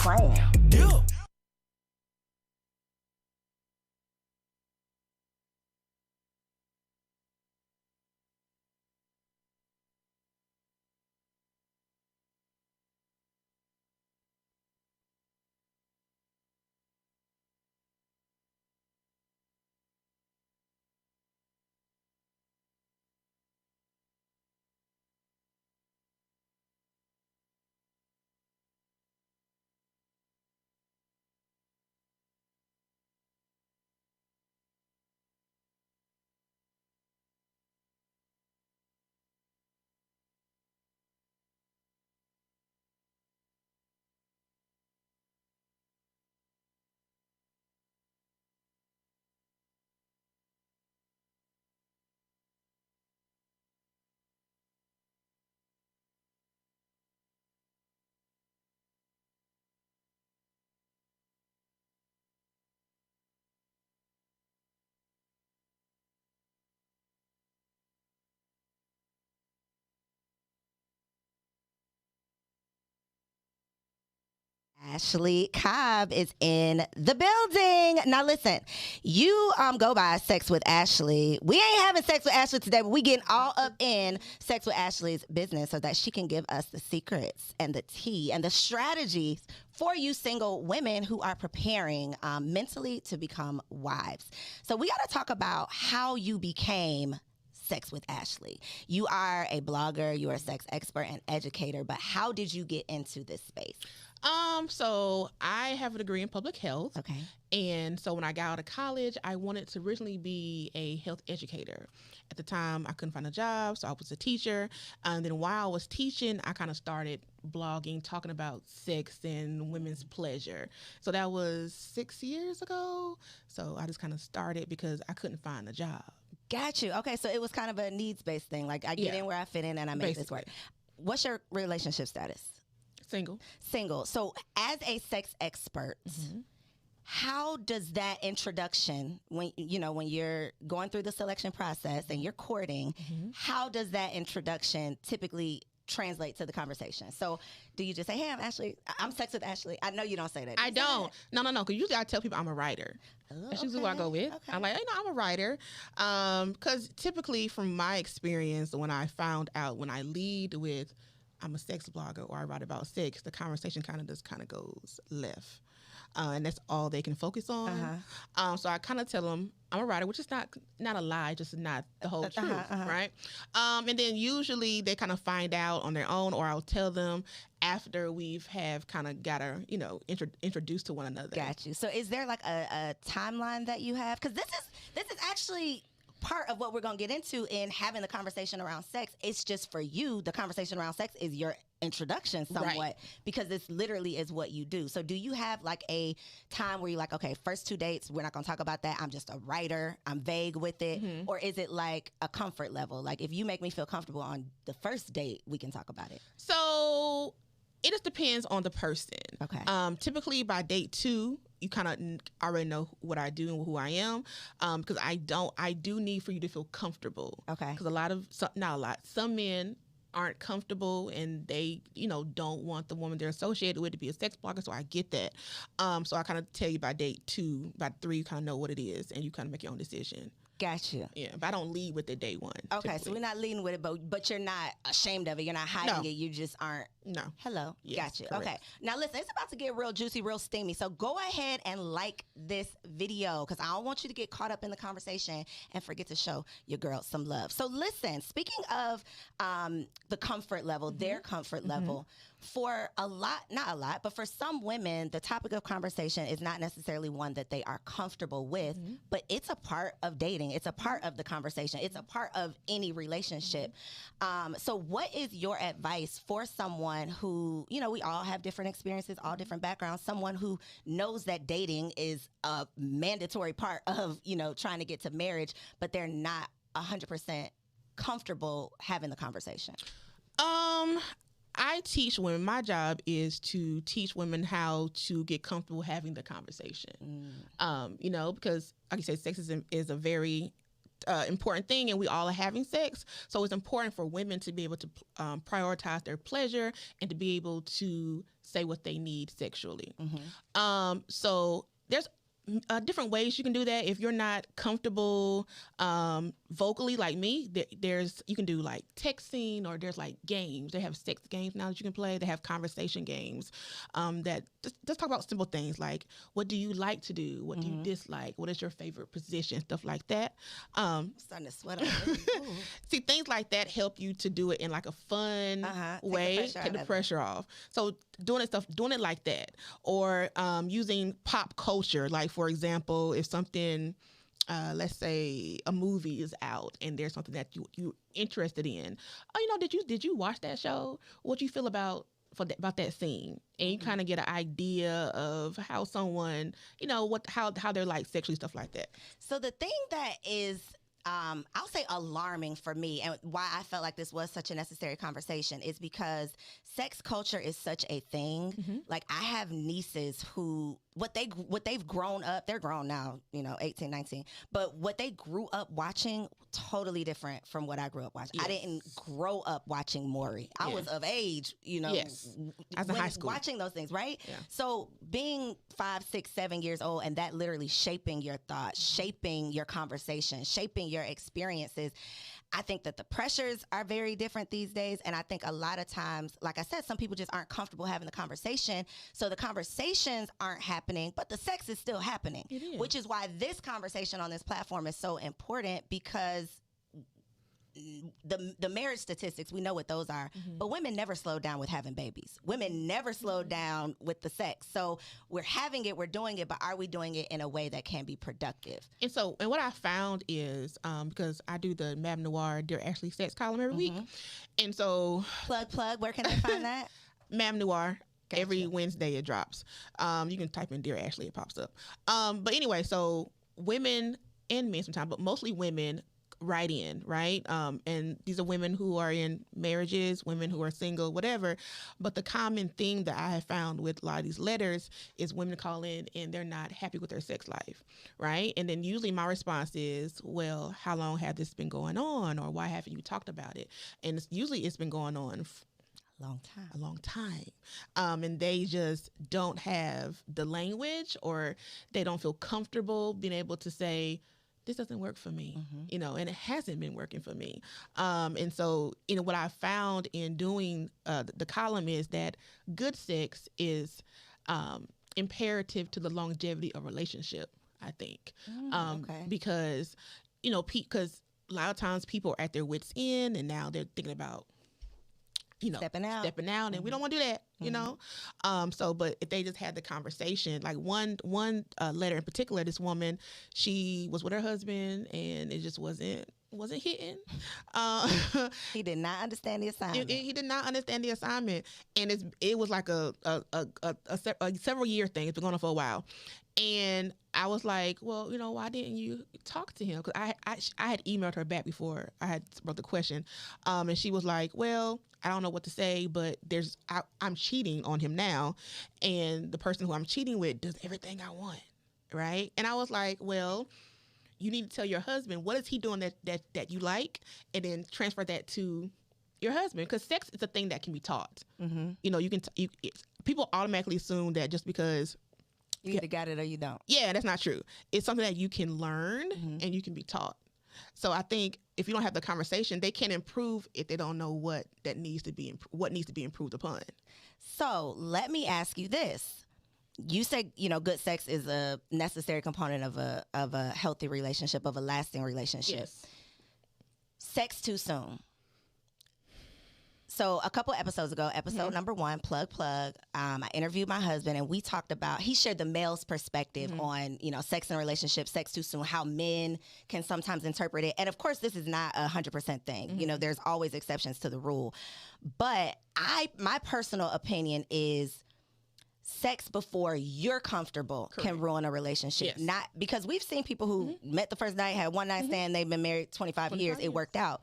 Playin. Yeah. Ashley Cobb is in the building. Now listen, you go by Sex with Ashley. We ain't having sex with Ashley today, but we getting all up in Sex with Ashley's business so that she can give us the secrets and the tea and the strategies for you single women who are preparing mentally to become wives. So we got to talk about how you became Sex with Ashley. You are a blogger, you are a sex expert and educator, but how did you get into this space? So I have a degree in public health. Okay. And so when I got out of college, I wanted to originally be a health educator. At the time, I couldn't find a job, so I was a teacher. And then while I was teaching, I kind of started blogging, talking about sex and women's pleasure. So that was 6 years ago. So I just kind of started because I couldn't find a job. Got you. Okay, so it was kind of a needs-based thing. Like, I get in where I fit in and I make this work. What's your relationship status? Single. Single. So as a sex expert, how does that introduction, when you're going through the selection process and you're courting, how does that introduction typically translate to the conversation? So do you just say, hey, I'm Ashley, I'm Sex with Ashley? I know you don't say that. I don't. No. Because usually I tell people I'm a writer. That's usually what I go with. Okay. I'm like, I'm a writer. Because typically from my experience, when I found out, when I lead with I'm a sex blogger or I write about sex, the conversation kind of goes left. And that's all they can focus on. So I kind of tell them I'm a writer, which is not a lie, just not the whole truth, right? And then usually they kind of find out on their own, or I'll tell them after we've kind of got to, introduced to one another. Got you. So is there like a timeline that you have? Because this is actually part of what we're going to get into in having the conversation around sex. It's just for you, the conversation around sex is your introduction somewhat, because this literally is what you do. So do you have like a time where you're like, okay, first 2 dates, we're not going to talk about that. I'm just a writer. I'm vague with it. Or is it like a comfort level? Like if you make me feel comfortable on the first date, we can talk about it. So it just depends on the person. Okay. Typically by date 2, you kind of already know what I do and who I am, because I do need for you to feel comfortable. Okay. Because some men aren't comfortable and they, don't want the woman they're associated with to be a sex blogger. So I get that. So I kind of tell you by date 2, by 3, you kind of know what it is and you kind of make your own decision. Got you. Yeah, but I don't lead with it day 1. Okay, typically. so we're not leading with it, but you're not ashamed of it. You're not hiding it. You just aren't. No. Hello. Yes, got you. correct. Okay. Now listen, it's about to get real juicy, real steamy. So go ahead and like this video because I don't want you to get caught up in the conversation and forget to show your girl some love. So listen, speaking of the comfort level, their comfort level, for not a lot, but for some women, the topic of conversation is not necessarily one that they are comfortable with, but it's a part of dating. It's a part of the conversation. It's a part of any relationship. So what is your advice for someone who, we all have different experiences, all different backgrounds, someone who knows that dating is a mandatory part of, trying to get to marriage, but they're not 100% comfortable having the conversation? I teach women. My job is to teach women how to get comfortable having the conversation. Because like you said, sex is a very important thing, and we all are having sex. So it's important for women to be able to prioritize their pleasure and to be able to say what they need sexually. So there's different ways you can do that. If you're not comfortable vocally like me, there's you can do like texting, or there's like games. They have sex games now that you can play. They have conversation games that just talk about simple things like, what do you like to do? What do you dislike? What is your favorite position? Stuff like that. I'm starting to sweat already. See, things like that help you to do it in like a fun way. Take the pressure off. So doing it like that, or using pop culture, like for example, if something, let's say a movie is out and there's something that you're interested in. Oh, did you watch that show? What do you feel about that scene? And you kind of get an idea of how someone, how they're like sexually, stuff like that. So the thing that is, I'll say alarming for me, and why I felt like this was such a necessary conversation, is because sex culture is such a thing. Like, I have nieces who, what they've grown up, they're grown now, 18, 19, but what they grew up watching, totally different from what I grew up watching. I didn't grow up watching Maury. I was of age, as a high school, watching those things, right? Yeah. So being 5, 6, 7 years old, and that literally shaping your thoughts, shaping your conversation, shaping your experiences, I think that the pressures are very different these days. And I think a lot of times, like I said, some people just aren't comfortable having the conversation. So the conversations aren't happening, but the sex is still happening, which is why this conversation on this platform is so important, because the marriage statistics, we know what those are, but women never slow down with having babies. Women never slow down with the sex. So we're having it, we're doing it, but are we doing it in a way that can be productive? And what I found is, because I do the Madamenoire Dear Ashley sex column every week, and so plug, where can they find that? Madamenoire. Gotcha. Every Wednesday it drops. You can type in Dear Ashley, it pops up. But anyway, so women and men sometimes, but mostly women, write in, right? And these are women who are in marriages, women who are single, whatever. But the common thing that I have found with a lot of these letters is women call in and they're not happy with their sex life, right? And then usually my response is, well, how long has this been going on? Or why haven't you talked about it? And usually it's been going on a long time. And they just don't have the language, or they don't feel comfortable being able to say, this doesn't work for me, and it hasn't been working for me. And so, what I found in doing the column is that good sex is imperative to the longevity of a relationship, I think. Because, because a lot of times people are at their wits' end, and now they're thinking about, stepping out, and we don't want to do that, but if they just had the conversation, like one letter in particular, this woman, she was with her husband and it just wasn't hitting. He did not understand the assignment. He did not understand the assignment, and it was like a several year thing. It's been going on for a while. And I was like, well, why didn't you talk to him? Because I had emailed her back before I had wrote the question. And she was like, well, I don't know what to say, but I'm cheating on him now. And the person who I'm cheating with does everything I want, right? And I was like, well, you need to tell your husband, what is he doing that you like? And then transfer that to your husband. Because sex is a thing that can be taught. People automatically assume that just because you either got it or you don't. Yeah, that's not true. It's something that you can learn and you can be taught. So I think if you don't have the conversation, they can't improve if they don't know what needs to be improved upon. So let me ask you this. You say, good sex is a necessary component of a healthy relationship, of a lasting relationship. Yes. Sex too soon. So a couple episodes ago, episode number 1, plug, I interviewed my husband, and we talked about, he shared the male's perspective on, sex and relationships, sex too soon, how men can sometimes interpret it. And of course, this is not 100% thing. There's always exceptions to the rule. But my personal opinion is, sex before you're comfortable can ruin a relationship. Yes. Not because we've seen people who met the first night, had one night stand, they've been married 25 years, it worked out.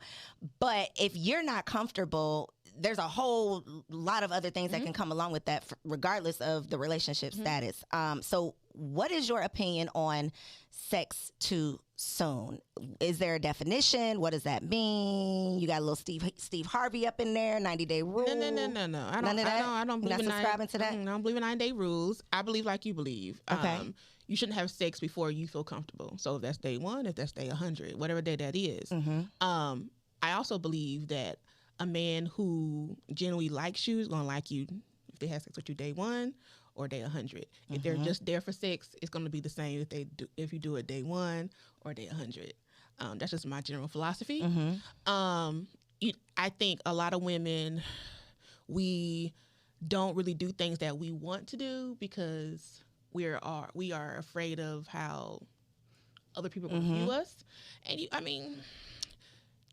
But if you're not comfortable, there's a whole lot of other things that can come along with that, regardless of the relationship status. So what is your opinion on sex too soon? Is there a definition? What does that mean? You got a little Steve Harvey up in there, 90-day rule. No. I don't believe You're not subscribing to that? I don't believe in 90-day rules. I believe like you believe. Okay. You shouldn't have sex before you feel comfortable. So if that's day 1, if that's day 100, whatever day that is. I also believe that a man who genuinely likes you is going to like you if they have sex with you day 1 or day 100. If they're just there for sex, it's going to be the same if you do it day 1 or day 100. That's just my general philosophy. I think a lot of women, we don't really do things that we want to do because we are afraid of how other people will view us. And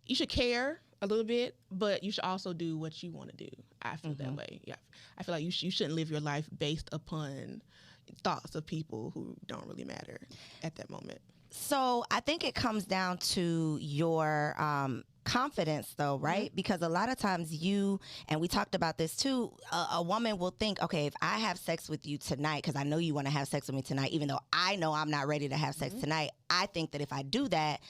you should care a little bit, but you should also do what you want to do. I feel that way. Yeah, I feel like you shouldn't live your life based upon thoughts of people who don't really matter at that moment. So I think it comes down to your confidence, though, right? Because a lot of times and we talked about this too, a woman will think, okay, if I have sex with you tonight, because I know you want to have sex with me tonight, even though I know I'm not ready to have sex tonight, I think that if I do that,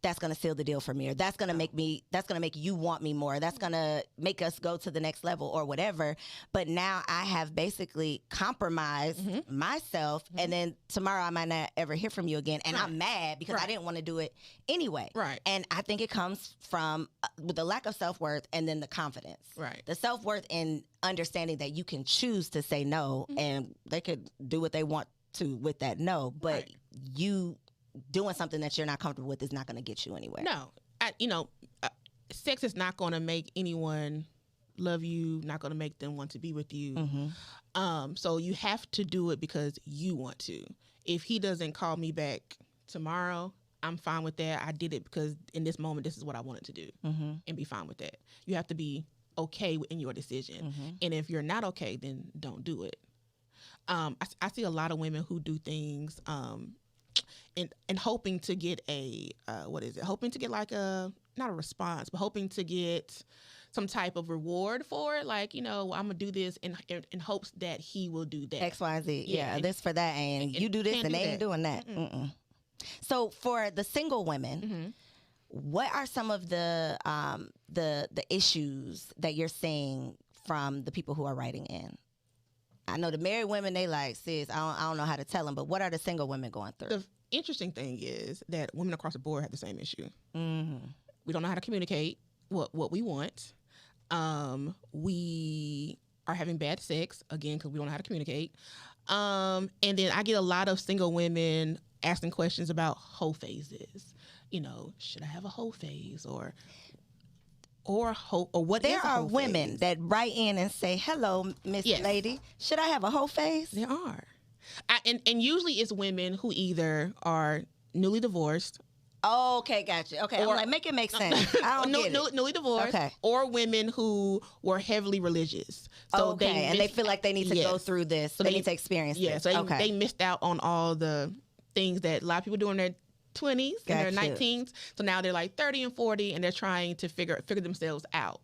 that's going to seal the deal for me, or that's going to make you want me more. That's going to make us go to the next level or whatever. But now I have basically compromised myself. And then tomorrow I might not ever hear from you again. And I'm mad because I didn't want to do it anyway. Right. And I think it comes from with the lack of self-worth and then the confidence. Right. The self-worth and understanding that you can choose to say no and they could do what they want to with that no. But you doing something that you're not comfortable with is not going to get you anywhere. No, sex is not going to make anyone love you, not going to make them want to be with you. So you have to do it because you want to. If he doesn't call me back tomorrow, I'm fine with that. I did it because in this moment, this is what I wanted to do and be fine with that. You have to be okay in your decision. And if you're not okay, then don't do it. I see a lot of women who do things and hoping to get hoping to get like not a response, but hoping to get some type of reward for it. Like, I'm going to do this in hopes that he will do that. X, Y, Z. Yeah, this for that. And you do this and they ain't doing that. So for the single women, what are some of the issues that you're seeing from the people who are writing in? I know the married women, they like, sis, I don't know how to tell them, but what are the single women going through? The interesting thing is that women across the board have the same issue. We don't know how to communicate what we want. We are having bad sex, again, because we don't know how to communicate. And then I get a lot of single women asking questions about hoephases. Should I have a hoephase or what? There are women that write in and say, hello, Miss Lady, should I have a hoephase? There are. And usually it's women who either are newly divorced. Oh, okay, gotcha. Okay, I'm like, make it make sense. I don't get it. Newly divorced, or women who were heavily religious. So they feel like they need to go through this. So they need to experience this. So they missed out on all the things that a lot of people do in their 20s and their 19s. So now they're like 30 and 40 and they're trying to figure themselves out.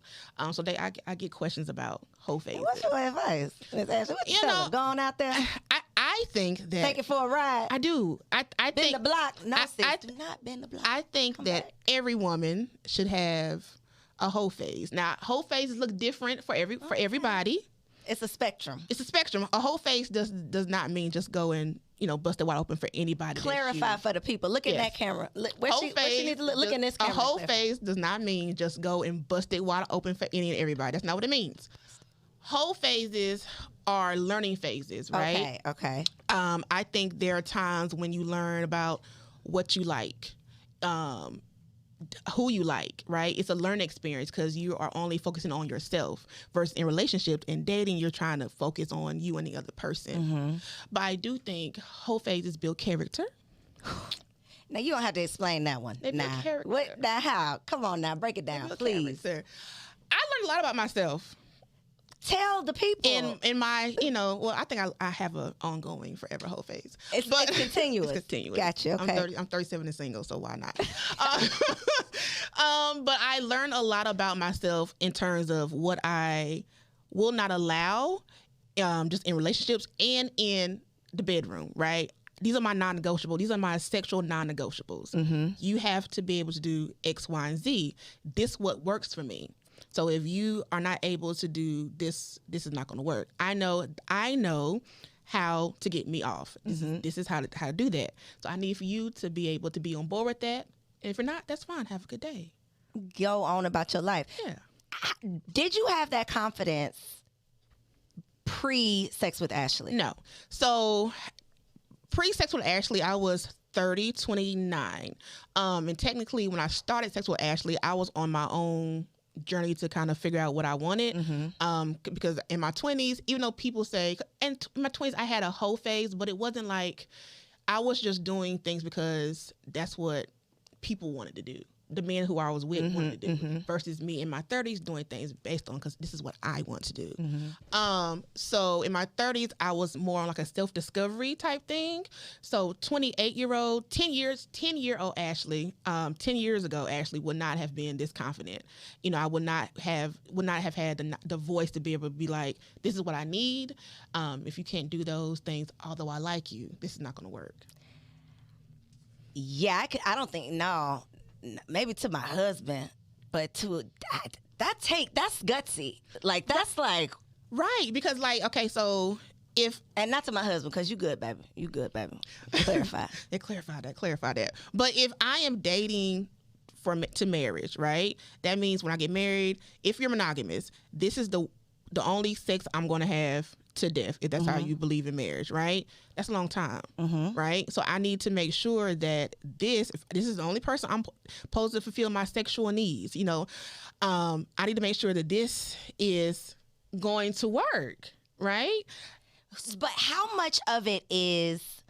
So I get questions about hoephases. What's your advice, Ms. Ashley? What you tell them? Going out there? I think that take it for a ride. I do. I bend think the block. No, sis, do not bend the block. I think that every woman should have a hoephase. Now, hoephases look different for everybody. It's a spectrum. It's a spectrum. A hoephase does not mean just go and bust it wide open for anybody. Clarify for the people. Look in that camera. Where she needs to look in this camera. A hoephase does not mean just go and bust it wide open for any and everybody. That's not what it means. Hoephases are learning phases, right? Okay. I think there are times when you learn about what you like, who you like, right? It's a learning experience because you are only focusing on yourself versus in relationships and dating, you're trying to focus on you and the other person. But I do think hoephases build character. Now, you don't have to explain that one. They build character. What? Now, how? Come on now, break it down, please. Character. I learned a lot about myself. Tell the people. In my, I think I have an ongoing forever hoephase. It's continuous. It's continuous. Gotcha, okay. I'm 37 and single, so why not? But I learned a lot about myself in terms of what I will not allow, just in relationships and in the bedroom, right? These are my non-negotiable. These are my sexual non-negotiables. You have to be able to do X, Y, and Z. This what works for me. So if you are not able to do this, this is not going to work. I know how to get me off. This is how to do that. So I need for you to be able to be on board with that. And if you're not, that's fine. Have a good day. Go on about your life. Yeah. Did you have that confidence pre-sex with Ashley? No. So pre-sex with Ashley, I was 30, 29. And technically, when I started sex with Ashley, I was on my own journey to kind of figure out what I wanted. Because in my 20s, even though people say, and in my 20s, I had a hoe phase, but it wasn't like I was just doing things because that's what people wanted to do. The men who I was with wanted to do versus me in my 30s doing things based on because this is what I want to do. So in my 30s, I was more on like a self-discovery type thing. So 28-year-old, 10-year-old Ashley, 10 years ago, Ashley would not have been this confident. You know, I would not have had the voice to be able to be like, this is what I need. If you can't do those things, although I like you, this is not going to work. Yeah, I don't think, no. Maybe to my husband, but to that's gutsy. Like that's like right because like okay, so if and not to my husband because you good, baby. You good, baby. Clarify. Clarify that. But if I am dating to marriage, right? That means when I get married, if you're monogamous, this is the only sex I'm going to have to death, if that's how you believe in marriage, right? That's a long time, right? So I need to make sure that if this is the only person I'm supposed to fulfill my sexual needs, you know, I need to make sure that this is going to work, right? But how much of it is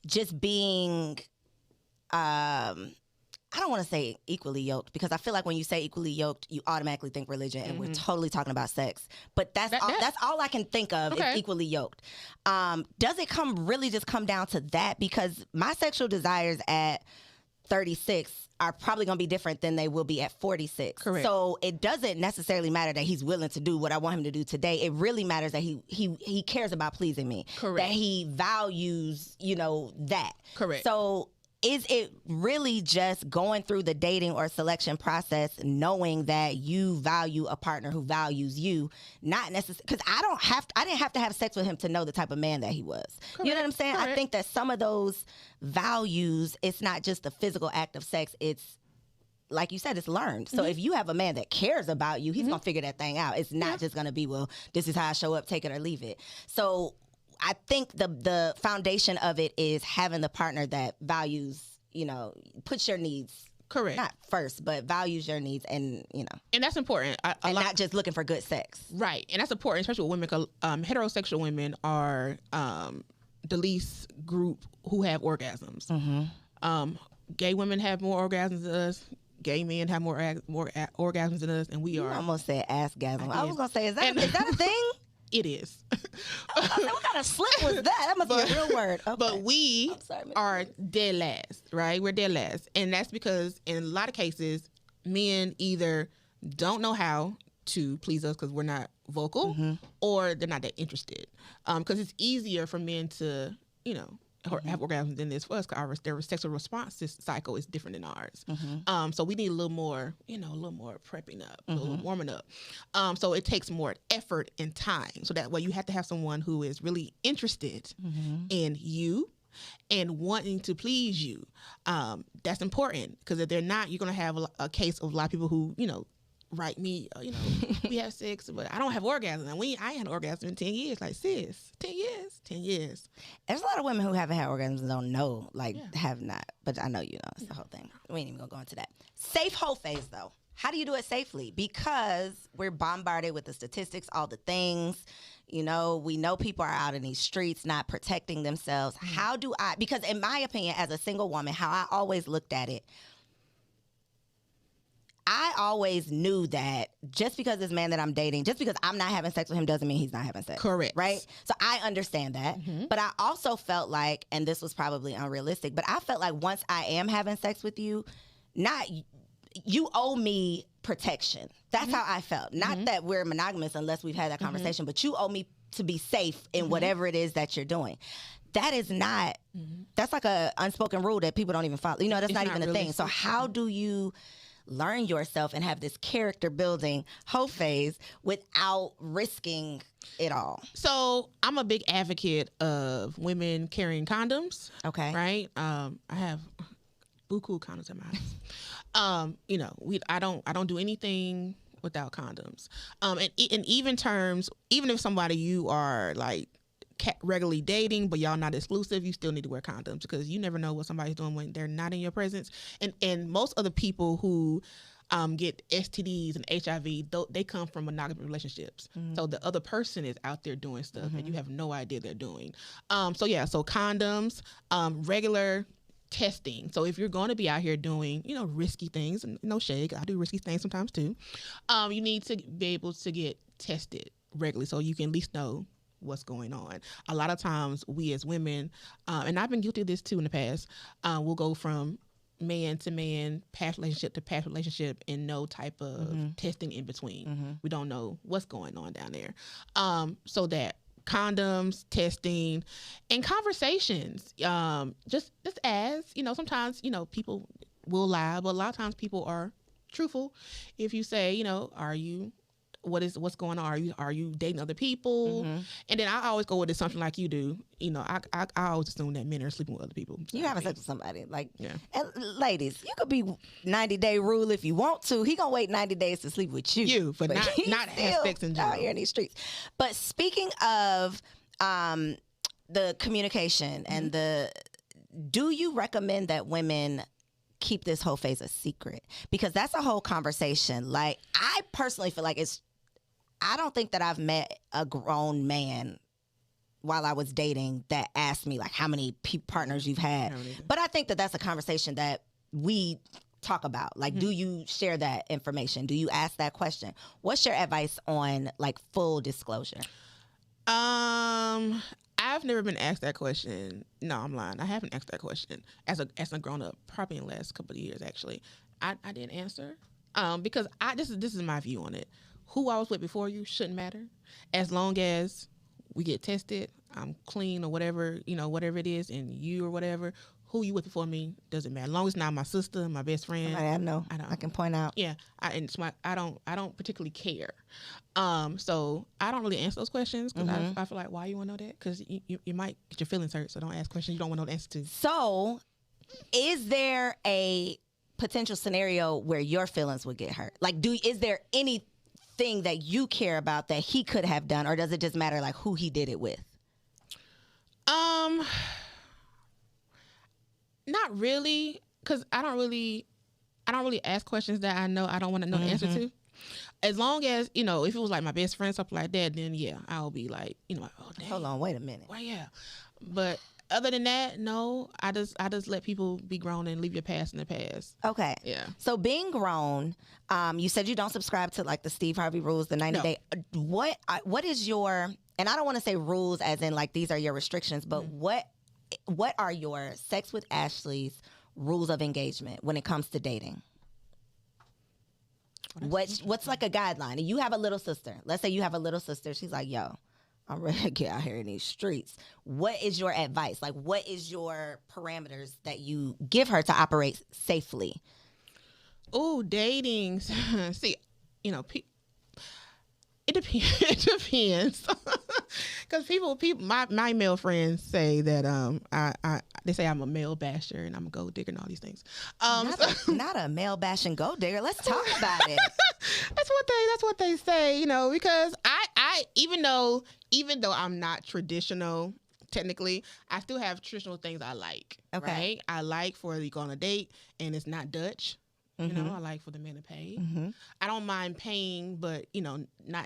just being, I don't want to say equally yoked because I feel like when you say equally yoked, you automatically think religion, and we're totally talking about sex. But that's all I can think of is equally yoked. Does it really just come down to that? Because my sexual desires at 36 are probably going to be different than they will be at 46. Correct. So it doesn't necessarily matter that he's willing to do what I want him to do today. It really matters that he cares about pleasing me. Correct. That he values, that. Correct. So is it really just going through the dating or selection process, knowing that you value a partner who values you, not necessarily, because I didn't have to have sex with him to know the type of man that he was. Correct. You know what I'm saying? Correct. I think that some of those values, it's not just the physical act of sex, it's, like you said, it's learned. So if you have a man that cares about you, he's going to figure that thing out. It's not just going to be, well, this is how I show up, take it or leave it. So I think the foundation of it is having the partner that values, puts your needs correct, not first, but values your needs, and and that's important. And not just looking for good sex, right? And that's important, especially with women. Because heterosexual women are the least group who have orgasms. Gay women have more orgasms than us. Gay men have more orgasms than us, and we are. You almost said ass-gasm. I was gonna say, is that a thing? It is. What kind of slip was that? That must be a real word. Okay. But we are dead last, right? We're dead last. And that's because in a lot of cases, men either don't know how to please us because we're not vocal, or they're not that interested. Because it's easier for men to, have orgasms than this for us because their sexual response cycle is different than ours. So we need a little more, prepping up, a little warming up. So it takes more effort and time. So that way you have to have someone who is really interested in you and wanting to please you. That's important because if they're not, you're going to have a case of a lot of people who, write me, we have sex, but I don't have orgasm. And I ain't had an orgasm in 10 years. Like, sis, 10 years. 10 years. There's a lot of women who haven't had orgasms and don't know, have not. But I know it's the whole thing. We ain't even going to go into that. Safe hoephase, though. How do you do it safely? Because we're bombarded with the statistics, all the things. We know people are out in these streets not protecting themselves. How do I, because in my opinion, as a single woman, how I always looked at it, I always knew that just because this man that I'm dating, just because I'm not having sex with him doesn't mean he's not having sex. Correct. Right? So I understand that. But I also felt like, and this was probably unrealistic, but I felt like once I am having sex with you, you owe me protection. That's how I felt. Not that we're monogamous unless we've had that conversation, but you owe me to be safe in whatever it is that you're doing. That is not, that's like a unspoken rule that people don't even follow. You know, that's not even a thing. So how do you learn yourself and have this character building hoephase without risking it all? So I'm a big advocate of women carrying condoms. Okay. Right? I have buku condoms at my house. You know, I don't do anything without condoms. And in even terms, even if somebody you are like regularly dating, but y'all not exclusive, you still need to wear condoms because you never know what somebody's doing when they're not in your presence. And most of the people who get STDs and HIV, they come from monogamous relationships. So the other person is out there doing stuff and you have no idea they're doing. So condoms, regular testing. So if you're going to be out here doing, you know, risky things, and no shade, I do risky things sometimes too. You need to be able to get tested regularly so you can at least know what's going on. A lot of times we as women, and I've been guilty of this too in the past, we'll go from man to man, past relationship to past relationship, and no type of testing in between. We don't know what's going on down there. So that condoms, testing, and conversations. Just as, you know, sometimes, you know, people will lie, but a lot of times people are truthful. If you say, you know, what's going on? Are you dating other people? And then I always go with something like you do. You know, I always assume that men are sleeping with other people. You having sex with somebody. Like, and ladies, you could be 90-day rule if you want to. He gonna wait 90 days to sleep with you. But not have sex in general. Out here in these streets. But speaking of the communication and do you recommend that women keep this hoephase a secret? Because that's a whole conversation. Like, I personally feel like I don't think that I've met a grown man while I was dating that asked me like how many partners you've had. But I think that that's a conversation that we talk about. Like, do you share that information? Do you ask that question? What's your advice on like full disclosure? I've never been asked that question. No, I'm lying. I haven't asked that question as a grown up, probably in the last couple of years actually. I didn't answer because this is my view on it. Who I was with before you shouldn't matter, as long as we get tested, I'm clean or whatever, you know, whatever it is, and you or whatever, who you with before me doesn't matter. As long as it's not my sister, my best friend. I know. I can point out. Yeah, I don't particularly care. So I don't really answer those questions because I feel like, why you want to know that? Because you might get your feelings hurt. So don't ask questions you don't want to know the answer to. So, is there a potential scenario where your feelings would get hurt? Like, is there anything that you care about that he could have done, or does it just matter like who he did it with? Not really, because I don't really ask questions that I know I don't want to know the answer to. As long as, you know, if it was like my best friend, something like that, then yeah, I'll be like, you know, like, oh dang. Hold on, wait a minute. Well, yeah. But other than that, no, I just let people be grown and leave your past in the past. Okay. Yeah. So being grown, you said you don't subscribe to like the Steve Harvey rules, the 90-day. What is your, and I don't want to say rules as in like these are your restrictions, but what are your Sex with Ashley's rules of engagement when it comes to dating? What's like a guideline? And you have a little sister. Let's say you have a little sister. She's like, yo, I'm ready to get out here in these streets. What is your advice? Like, what is your parameters that you give her to operate safely? Oh, dating. See, you know, it depends. It depends. Because people, my male friends say that they say I'm a male basher and I'm a gold digger and all these things. Not a male bashing gold digger. Let's talk about it. That's what they say. You know, because I even though I'm not traditional, technically, I still have traditional things I like. Okay. Right? I like for you go on a date and it's not Dutch. You know, I like for the man to pay. I don't mind paying, but you know, not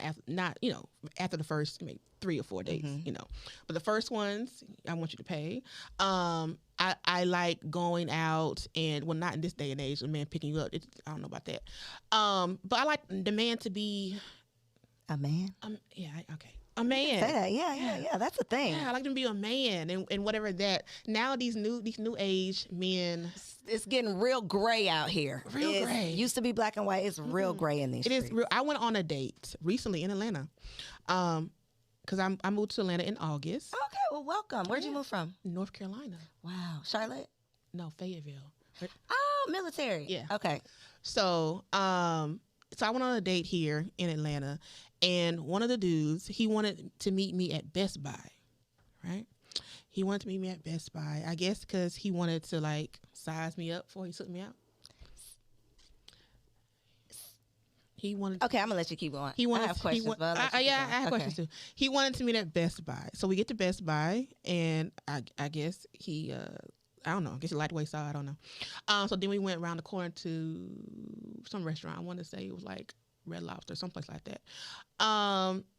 you know, after the first maybe 3 or 4 dates. You know, but the first ones I want you to pay. I like going out and not in this day and age, a man picking you up. I don't know about that. But I like the man to be a man. Yeah. Okay. A man. Say that. Yeah. That's a thing. Yeah, I like them to be a man and whatever that. Now these new age men. It's getting real gray out here. Real gray. Used to be black and white. It's real gray in these streets. It is real. I went on a date recently in Atlanta. because I moved to Atlanta in August. Okay, well, welcome. Where'd you move from? North Carolina. Wow. Charlotte? No, Fayetteville. Oh, military. Yeah. Okay. So, so I went on a date here in Atlanta, and one of the dudes, he wanted to meet me at Best Buy, right? He wanted to meet me at Best Buy, I guess because he wanted to, like, size me up before he took me out. He wanted. Okay, I'm gonna let you keep going. I have questions. I have questions too. He wanted to meet at Best Buy, so we get to Best Buy, and I guess he, I don't know, I guess he liked the way he saw. I don't know. So then we went around the corner to some restaurant. I want to say it was like Red Lobster, someplace like that.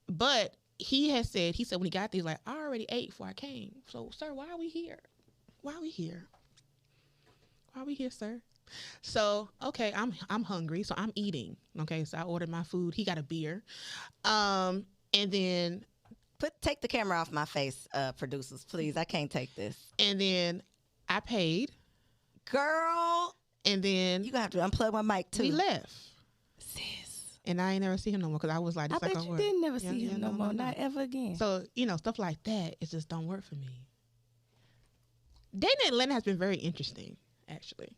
But he said when he got there, he's like, I already ate before I came. So, sir, why are we here? Why are we here? Why are we here, sir? So, okay, I'm hungry, so I'm eating. Okay, so I ordered my food. He got a beer. And then take the camera off my face, producers, please. I can't take this. And then I paid. Girl. And then you're going to have to unplug my mic too. We left. Sis. And I ain't never see him no more because I was like, I bet you didn't never see him no more. Not ever again. So, stuff like that, it just don't work for me. Dating in Atlanta has been very interesting, actually.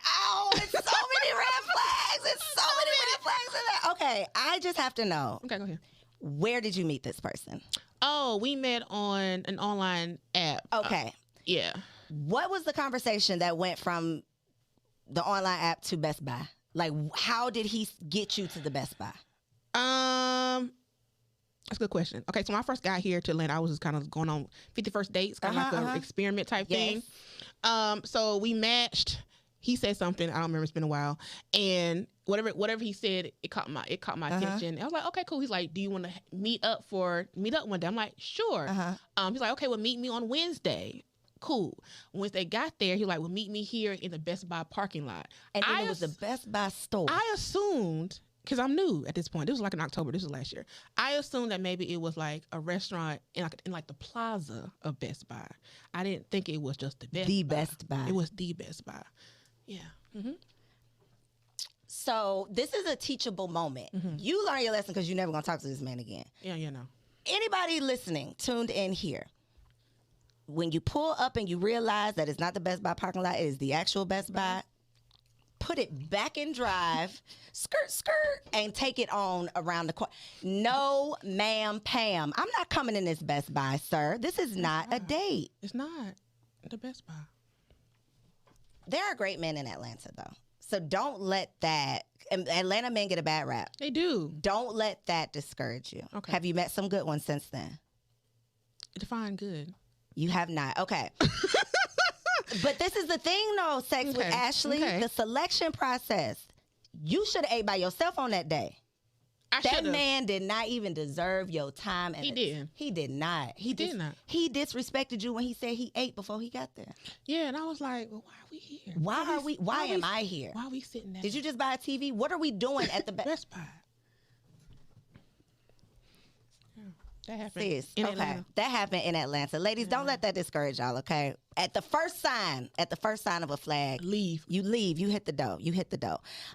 Oh, it's so many red flags. It's so many red flags in there. Okay, I just have to know. Okay, go ahead. Where did you meet this person? Oh, we met on an online app. Okay. Yeah. What was the conversation that went from the online app to Best Buy? Like, how did he get you to the Best Buy? That's a good question. Okay, so when I first got here to Atlanta, I was just kind of going on 51st dates, kind of like an experiment type thing. So we matched. He said something, I don't remember, it's been a while, and whatever he said, it caught my attention. I was like, okay, cool. He's like, do you want to meet up one day? I'm like, sure. He's like, okay, well, meet me on Wednesday. Cool. Wednesday got there, he was like, well, meet me here in the Best Buy parking lot. And then it was the Best Buy store. I assumed, because I'm new at this point, this was like in October, this was last year. I assumed that maybe it was like a restaurant in the plaza of Best Buy. I didn't think it was just the Best Buy. It was the Best Buy. Yeah. Mm-hmm. So this is a teachable moment. Mm-hmm. You learn your lesson because you're never going to talk to this man again. Yeah, you know. Anybody listening, tuned in here, when you pull up and you realize that it's not the Best Buy parking lot, it is the actual Best Buy, put it back in drive, skirt, and take it on around the corner. No, ma'am, Pam. I'm not coming in this Best Buy, sir. This is not a date. It's not the Best Buy. There are great men in Atlanta, though. So don't let that... Atlanta men get a bad rap. They do. Don't let that discourage you. Okay. Have you met some good ones since then? Define good. You have not. Okay. But this is the thing, though, Sex with Ashley. Okay. The selection process. You should have ate by yourself on that day. That man did not even deserve your time. And he didn't. He did not. He did not. He disrespected you when he said he ate before he got there. Yeah, and I was like, well, why are we here? Why am I here? Why are we sitting there? Did you just buy a TV? What are we doing at the Best Buy? That happened in Atlanta. That happened in Atlanta. Ladies, don't let that discourage y'all, okay? At the first sign of a flag, leave. You leave. You hit the dough.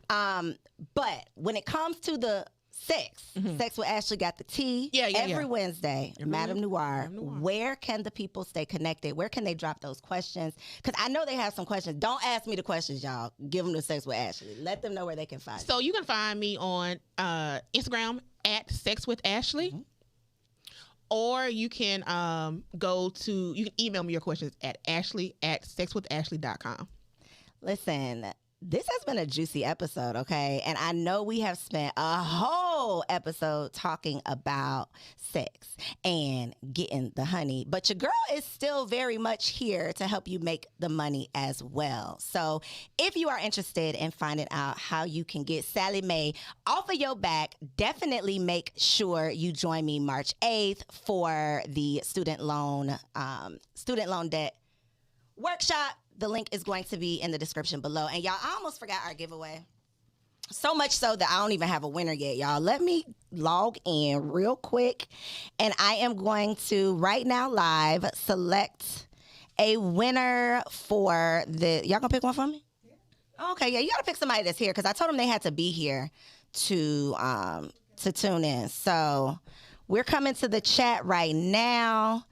But when it comes to the sex with Ashley got the tea every Wednesday, Madamenoire. Where can the people stay connected? Where can they drop those questions? Because I know they have some questions. Don't ask me the questions, y'all. Give them to Sex with Ashley. Let them know where they can find So you can find me on Instagram at Sex with Ashley. Or you can you can email me your questions at ashley@sexwithashley.com. Listen, this has been a juicy episode, okay? And I know we have spent a whole episode talking about sex and getting the honey, but your girl is still very much here to help you make the money as well. So if you are interested in finding out how you can get Sally Mae off of your back, definitely make sure you join me March 8th for the student loan debt workshop. The link is going to be in the description below. And y'all, I almost forgot our giveaway. So much so that I don't even have a winner yet, y'all. Let me log in real quick. And I am going to, right now live, select a winner for the... Y'all gonna pick one for me? Yeah. Okay, yeah, you gotta pick somebody that's here because I told them they had to be here to to tune in. So we're coming to the chat right now.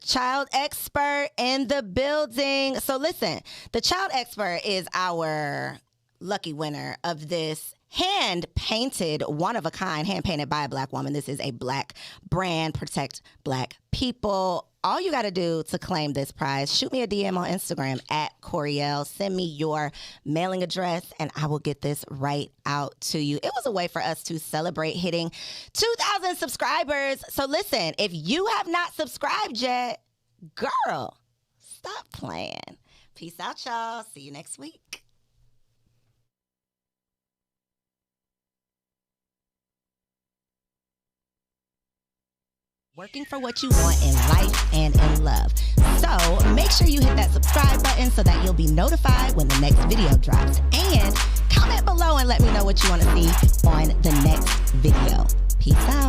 Child expert in the building. So listen, the child expert is our lucky winner of this hand-painted, one-of-a-kind, hand-painted by a Black woman. This is a Black brand, protect Black people. All you got to do to claim this prize, shoot me a DM on Instagram at Koereyelle. Send me your mailing address, and I will get this right out to you. It was a way for us to celebrate hitting 2,000 subscribers. So listen, if you have not subscribed yet, girl, stop playing. Peace out, y'all. See you next week. Working for what you want in life and in love. So make sure you hit that subscribe button so that you'll be notified when the next video drops. And comment below and let me know what you want to see on the next video. Peace out.